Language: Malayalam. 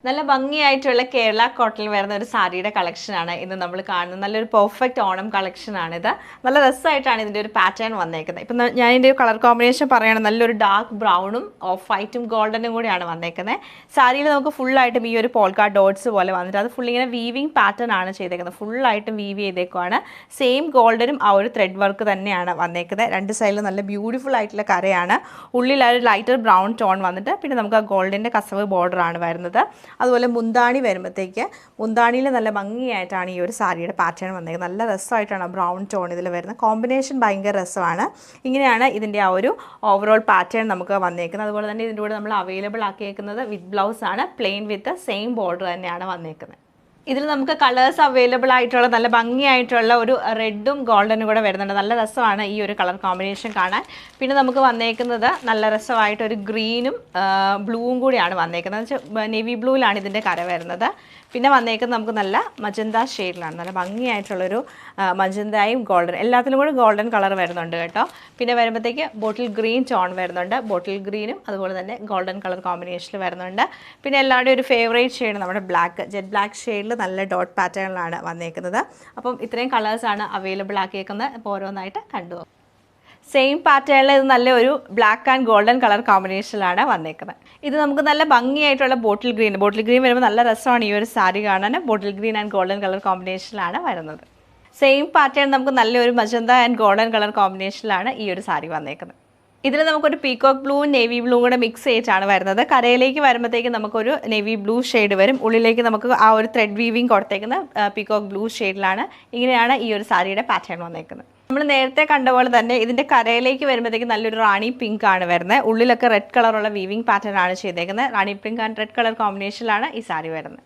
നല്ല ഭംഗിയായിട്ടുള്ള കേരള കോട്ടണിൽ വരുന്ന ഒരു സാരിയുടെ കളക്ഷനാണ് ഇന്ന് നമ്മൾ കാണുന്നത്. നല്ലൊരു പെർഫെക്റ്റ് ഓണം കളക്ഷനാണിത്. നല്ല രസമായിട്ടാണ് ഇതിൻ്റെ ഒരു പാറ്റേൺ വന്നേക്കുന്നത്. ഇപ്പം ഞാൻ ഇതിൻ്റെ കളർ കോമ്പിനേഷൻ പറയുകയാണ്, നല്ലൊരു ഡാർക്ക് ബ്രൗണും ഓഫ് വൈറ്റും ഗോൾഡനും കൂടിയാണ് വന്നേക്കുന്നത്. സാരിയിൽ നമുക്ക് ഫുള്ളായിട്ടും ഈ ഒരു പോൾക്കാ ഡോട്ട്സ് പോലെ വന്നിട്ട് അത് ഫുൾ ഇങ്ങനെ വീവിങ് പാറ്റേൺ ആണ് ചെയ്തേക്കുന്നത്. ഫുള്ളായിട്ടും വീവ് ചെയ്തേക്കുവാണ്. സെയിം ഗോൾഡനും ആ ഒരു ത്രെഡ് വർക്ക് തന്നെയാണ് വന്നേക്കുന്നത്. രണ്ട് സൈഡിലും നല്ല ബ്യൂട്ടിഫുൾ ആയിട്ടുള്ള കരയാണ്. ഉള്ളിൽ ആ ഒരു ലൈറ്റർ ബ്രൗൺ ടോൺ വന്നിട്ട് പിന്നെ നമുക്ക് ആ ഗോൾഡിൻ്റെ കസവ് ബോർഡറാണ് വരുന്നത്. അതുപോലെ മുന്താണി വരുമ്പോഴത്തേക്ക് മുന്താണിയിൽ നല്ല ഭംഗിയായിട്ടാണ് ഈ ഒരു സാരിയുടെ പാറ്റേൺ വന്നേക്കുന്നത്. നല്ല രസമായിട്ടാണ് ബ്രൗൺ ടോൺ ഇതിൽ വരുന്നത്. കോമ്പിനേഷൻ ഭയങ്കര രസമാണ്. ഇങ്ങനെയാണ് ഇതിൻ്റെ ആ ഒരു ഓവറോൾ പാറ്റേൺ നമുക്ക് വന്നേക്കുന്നത്. അതുപോലെ തന്നെ ഇതിൻ്റെ കൂടെ നമ്മൾ അവൈലബിൾ ആക്കിയേക്കുന്നത് വിത്ത് ബ്ലൗസ് ആണ്. പ്ലെയിൻ വിത്ത് സെയിം ബോർഡർ തന്നെയാണ് വന്നേക്കുന്നത്. ഇതിൽ നമുക്ക് കളേഴ്സ് അവൈലബിൾ ആയിട്ടുള്ള നല്ല ഭംഗിയായിട്ടുള്ള ഒരു റെഡും ഗോൾഡനും കൂടെ വരുന്നുണ്ട്. നല്ല രസമാണ് ഈ ഒരു കളർ കോമ്പിനേഷൻ കാണാൻ. പിന്നെ നമുക്ക് വന്നേക്കുന്നത് നല്ല രസമായിട്ടൊരു ഗ്രീനും ബ്ലൂവും കൂടിയാണ് വന്നേക്കുന്നത്. നേവി ബ്ലൂവിലാണ് ഇതിൻ്റെ കര വരുന്നത്. പിന്നെ വന്നേക്കുന്നത് നമുക്ക് നല്ല മജന്ത ഷെയ്ഡിലാണ്. നല്ല ഭംഗിയായിട്ടുള്ളൊരു മജന്തയും ഗോൾഡൻ, എല്ലാത്തിലും കൂടെ ഗോൾഡൻ കളർ വരുന്നുണ്ട് കേട്ടോ. പിന്നെ വരുമ്പോഴത്തേക്ക് ബോട്ടിൽ ഗ്രീൻ ടോൺ വരുന്നുണ്ട്. ബോട്ടിൽ ഗ്രീനും അതുപോലെ തന്നെ ഗോൾഡൻ കളർ കോമ്പിനേഷനിൽ വരുന്നുണ്ട്. പിന്നെ എല്ലാവരുടെയും ഒരു ഫേവറേറ്റ് ഷെയ്ഡ് നമ്മുടെ ബ്ലാക്ക്, ജെറ്റ് ബ്ലാക്ക് ഷെയ്ഡിൽ നല്ല ഡോട്ട് പാറ്റേണിലാണ് വന്നേക്കുന്നത്. അപ്പം ഇത്രയും കളേഴ്സാണ് അവൈലബിൾ ആക്കിയേക്കുന്നത്. അപ്പോൾ ഓരോന്നായിട്ട് കണ്ടു. സെയിം പാറ്റേണിൽ ഇത് നല്ല ഒരു ബ്ലാക്ക് ആൻഡ് ഗോൾഡൻ കളർ കോമ്പിനേഷനിലാണ് വന്നേക്കുന്നത്. ഇത് നമുക്ക് നല്ല ഭംഗിയായിട്ടുള്ള ബോട്ടിൽ ഗ്രീൻ വരുമ്പോൾ നല്ല രസമാണ് ഈ ഒരു സാരി കാണാൻ. Bottle green and golden colour കോമ്പിനേഷനിലാണ് വരുന്നത്. സെയിം പാറ്റേൺ നമുക്ക് നല്ലൊരു മജന്ത ആൻഡ് ഗോൾഡൻ കളർ കോമ്പിനേഷനിലാണ് ഈ ഒരു സാരി വന്നേക്കുന്നത്. ഇതിൽ നമുക്കൊരു പീകോക്ക് ബ്ലൂവും നേവി ബ്ലൂവും കൂടെ മിക്സ് ചെയ്തിട്ടാണ് വരുന്നത്. കരയിലേക്ക് വരുമ്പോഴത്തേക്ക് നമുക്കൊരു നേവി ബ്ലൂ ഷെയ്ഡ് വരും. ഉള്ളിലേക്ക് നമുക്ക് ആ ഒരു ത്രെഡ് വീവിങ് കൊടുത്തേക്കുന്ന പീകോക്ക് ബ്ലൂ ഷെയ്ഡിലാണ്. ഇങ്ങനെയാണ് ഈ ഒരു സാരിയുടെ പാറ്റേൺ വന്നേക്കുന്നത്. നമ്മൾ നേരത്തെ കണ്ട പോലെ തന്നെ ഇതിൻ്റെ കരയിലേക്ക് വരുമ്പോഴത്തേക്ക് നല്ലൊരു റാണി പിങ്ക് ആണ് വരുന്നത്. ഉള്ളിലൊക്കെ റെഡ് കളറുള്ള വീവിങ് പാറ്റേൺ ആണ് ചെയ്തേക്കുന്നത്. റാണി പിങ്ക് ആൻഡ് റെഡ് കളർ കോമ്പിനേഷനിലാണ് ഈ സാരി വരുന്നത്.